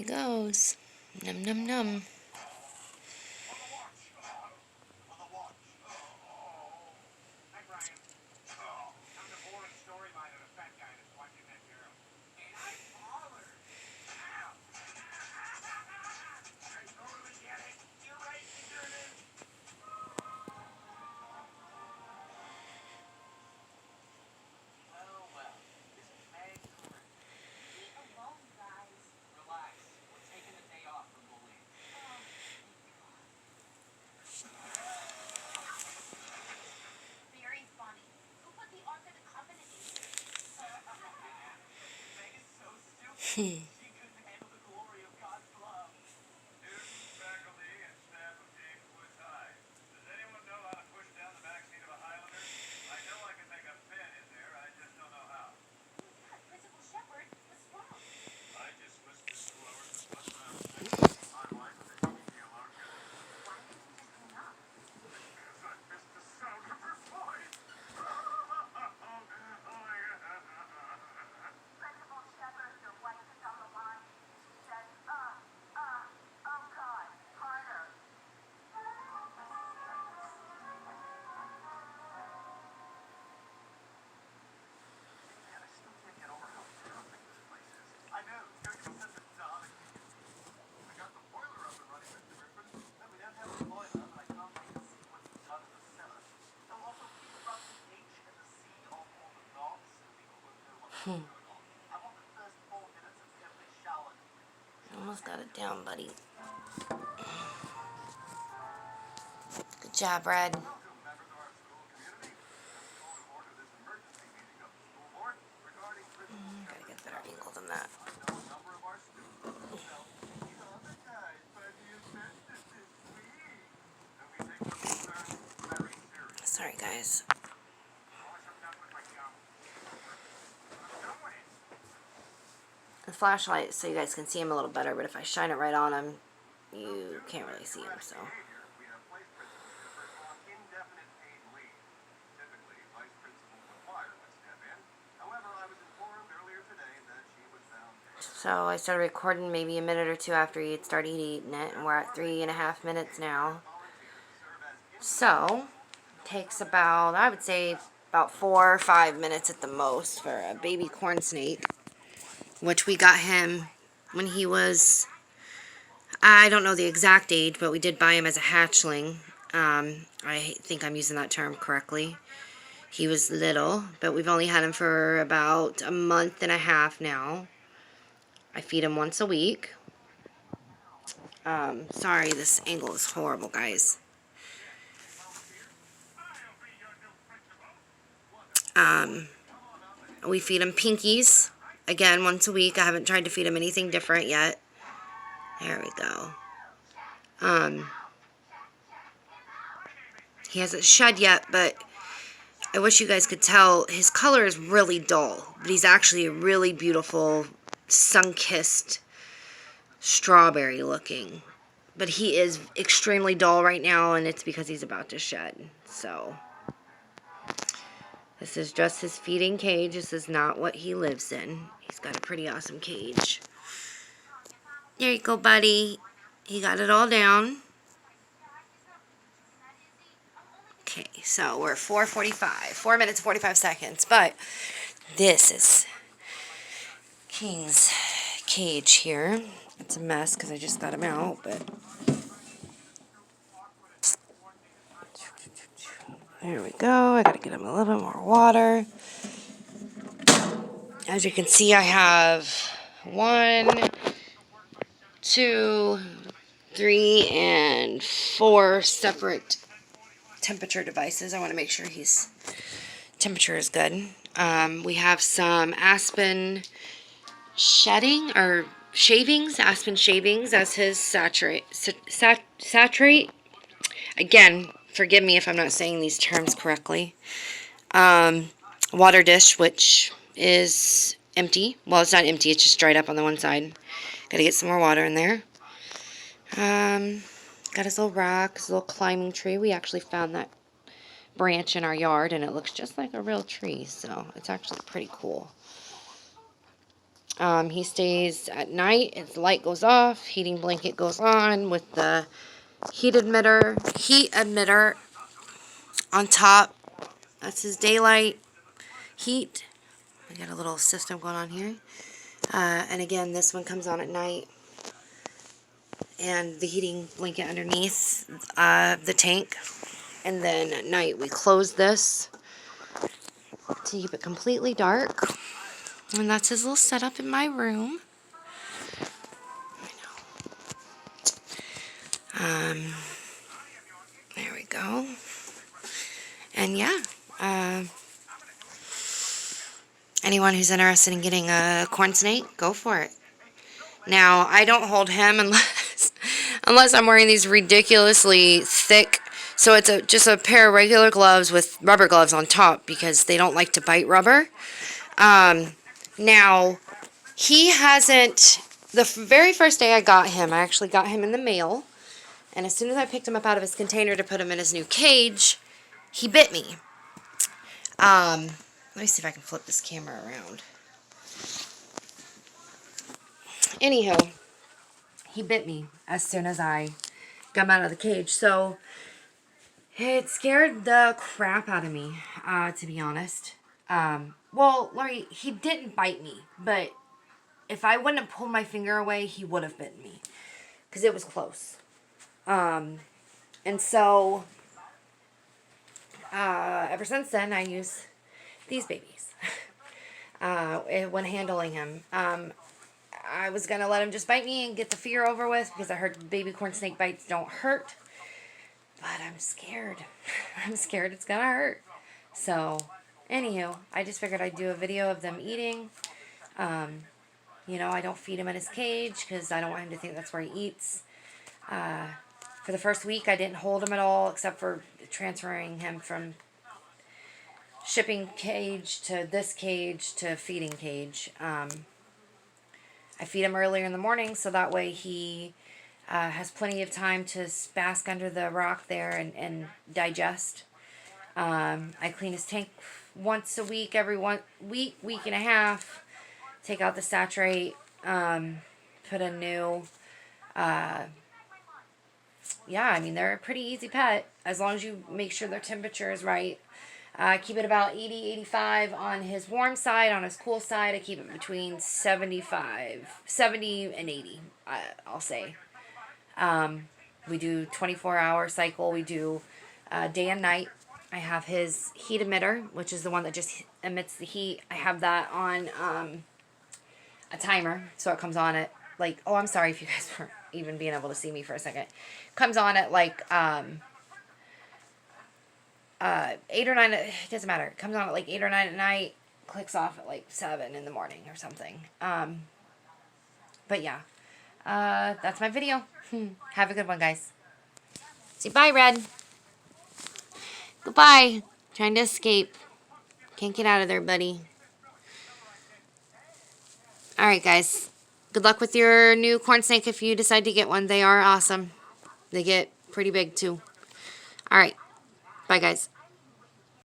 he goes. Num num num. Almost got it down, buddy. Good job, Red. Gotta get a better angle than that. Sorry, guys. The flashlight so you guys can see him a little better, but if I shine it right on him, you can't really see him, so. So I started recording maybe a minute or two after he'd started eating it, and we're at 3.5 minutes now. So, takes about, I would say, about 4 or 5 minutes at the most for a baby corn snake, which we got him when he was, I don't know the exact age, but we did buy him as a hatchling. I think I'm using that term correctly. He was little, but we've only had him for about a month and a half now. I feed him once a week. Sorry, this angle is horrible, guys. We feed him pinkies, again, once a week. I haven't tried to feed him anything different yet. There we go. He hasn't shed yet, but I wish you guys could tell. His color is really dull, but he's actually a really beautiful, sunkissed strawberry looking. But he is extremely dull right now, and it's because he's about to shed. So, this is just his feeding cage. This is not what he lives in. He's got a pretty awesome cage. There you go, buddy. He got it all down. Okay, so we're 4:45. 4 minutes, 45 seconds. But this is King's cage here. It's a mess because I just got him out, but there we go. I gotta get him a little bit more water. As you can see, I have 1, 2, 3, and 4 separate temperature devices. I want to make sure his temperature is good. We have some aspen shedding or shavings, aspen shavings as his saturate. Saturate. Again, forgive me if I'm not saying these terms correctly. Water dish, which is empty. Well, it's not empty, it's just dried up on the one side. Gotta get some more water in there. Got his little rock, his little climbing tree. We actually found that branch in our yard, and it looks just like a real tree, so it's actually pretty cool. He stays at night. His light goes off. Heating blanket goes on with the heat emitter on top. That's his daylight heat. I got a little system going on here. And again, this one comes on at night. And the heating blanket underneath the tank. And then at night we close this to keep it completely dark. And that's his little setup in my room. There we go. And yeah, anyone who's interested in getting a corn snake, go for it. Now, I don't hold him unless I'm wearing these ridiculously thick, so it's just a pair of regular gloves with rubber gloves on top because they don't like to bite rubber. Now, he hasn't, the very first day I got him, I actually got him in the mail, and as soon as I picked him up out of his container to put him in his new cage, he bit me. Let me see if I can flip this camera around. Anywho, he bit me as soon as I got him out of the cage. So, it scared the crap out of me, to be honest. Well, he didn't bite me, but if I wouldn't have pulled my finger away, he would have bitten me. Because it was close. And so, ever since then, I use these babies when handling him. I was going to let him just bite me and get the fear over with because I heard baby corn snake bites don't hurt. But I'm scared. I'm scared it's going to hurt. So, anywho, I just figured I'd do a video of them eating. You know, I don't feed him in his cage because I don't want him to think that's where he eats. For the first week, I didn't hold him at all except for transferring him from shipping cage to this cage to feeding cage. I feed him earlier in the morning so that way he has plenty of time to bask under the rock there and digest. I clean his tank once a week, every week and a half. Take out the saturate, put a new, yeah, I mean, they're a pretty easy pet as long as you make sure their temperature is right. Keep it about 80, 85 on his warm side. On his cool side, I keep it between 70 and 80, I'll say. We do 24-hour cycle. We do day and night. I have his heat emitter, which is the one that just emits the heat. I have that on a timer, so it comes on at, like, oh, I'm sorry if you guys weren't even being able to see me for a second. Comes on at, like, 8 or 9, it doesn't matter. It comes on at like 8 or 9 at night, clicks off at like 7 in the morning or something. But yeah, that's my video. Have a good one, guys. Say bye, Red. Goodbye. Trying to escape. Can't get out of there, buddy. Alright, guys. Good luck with your new corn snake if you decide to get one. They are awesome. They get pretty big, too. Alright. Bye, guys.